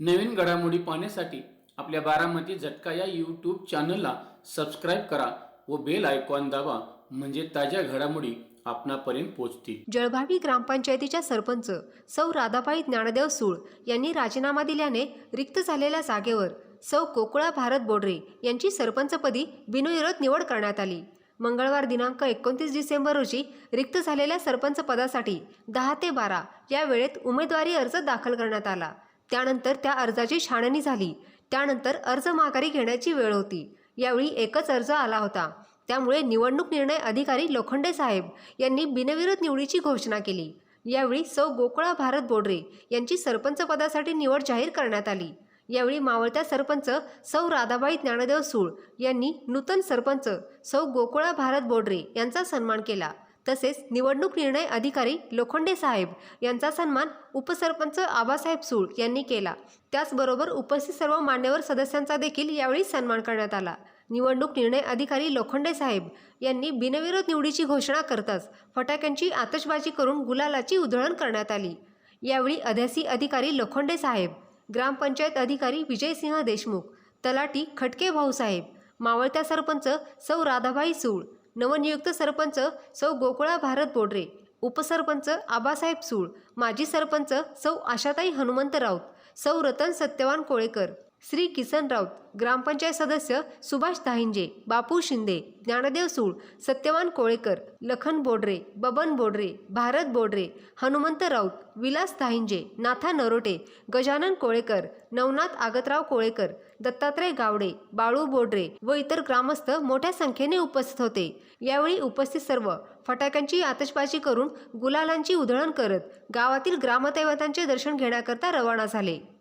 नवीन घडामोडी पाहण्यासाठी आपल्या बारामती झटका या यूट्यूब चॅनलला सबस्क्राईब करा व बेल आयकॉन दाबा, म्हणजे ताज्या घडामोडी आपणापर्यंत पोहोचतील। जळभावी ग्रामपंचायतीच्या सरपंच सौ राधाबाई ज्ञानदेव सूळ यांनी राजीनामा दिल्याने रिक्त झालेल्या जागेवर सौ कोकुळा भारत बोडरे यांची सरपंचपदी बिनविरोध निवड करण्यात आली। मंगळवार दिनांक 29 डिसेंबर रोजी रिक्त झालेल्या सरपंच पदासाठी 10 ते 12 या वेळेत उमेदवारी अर्ज दाखल करण्यात आला। त्यानंतर त्या अर्जाची छाननी झाली। त्यानंतर अर्ज माघारी घेण्याची वेळ होती। यावेळी एकच अर्ज आला होता। त्यामुळे निवडणूक निर्णय अधिकारी लोखंडे साहेब यांनी बिनविरोध निवडीची घोषणा केली। यावेळी सौ गोकुळा भारत बोडरे यांची सरपंच पदासाठी निवड जाहीर करण्यात आली। यावेळी मावळत्या सरपंच सौ राधाबाई ज्ञानदेव सूळ यांनी नूतन सरपंच सौ गोकुळा भारत बोडरे यांचा सन्मान केला। तसेच निवडणूक निर्णय अधिकारी लोखंडे साहेब यांचा सन्मान उपसरपंच आबासाहेब सूळ यांनी केला। त्याचबरोबर उपस्थित सर्व मान्यवर सदस्यांचा देखील यावेळी सन्मान करण्यात आला। निवडणूक निर्णय अधिकारी लोखंडे साहेब यांनी बिनविरोध निवडीची घोषणा करताच फटाक्यांची आतषबाजी करून गुलालाची उधळण करण्यात आली। यावेळी अध्यासी अधिकारी लोखंडे साहेब, ग्रामपंचायत अधिकारी विजयसिंह देशमुख, तलाठी खटके भाऊसाहेब, मावळत्या सरपंच सौ राधाबाई सूळ, नवनियुक्त सरपंच सौ गोकुळा भारत बोडरे, उपसरपंच आबासाहेब सूळ, माजी सरपंच सौ आशाताई हनुमंत राऊत, सौ रतन सत्यवान कोळेकर, श्री किसन राऊत, ग्रामपंचायत सदस्य सुभाष दाहिंजे, बापू शिंदे, ज्ञानदेव सूळ, सत्यवान कोळेकर, लखन बोडरे, बबन बोडरे, भारत बोडरे, हनुमंत राऊत, विलास दाहिंजे, नाथा नरोटे, गजानन कोळेकर, नवनाथ आगतराव कोळेकर, दत्तात्रय गावडे, बाळू बोडरे व इतर ग्रामस्थ मोठ्या संख्येने उपस्थित होते। यावेळी उपस्थित सर्व फटाक्यांची आतषबाजी करून गुलालांची उधळण करत गावातील ग्रामदैवतांचे दर्शन घेण्याकरता रवाना झाले।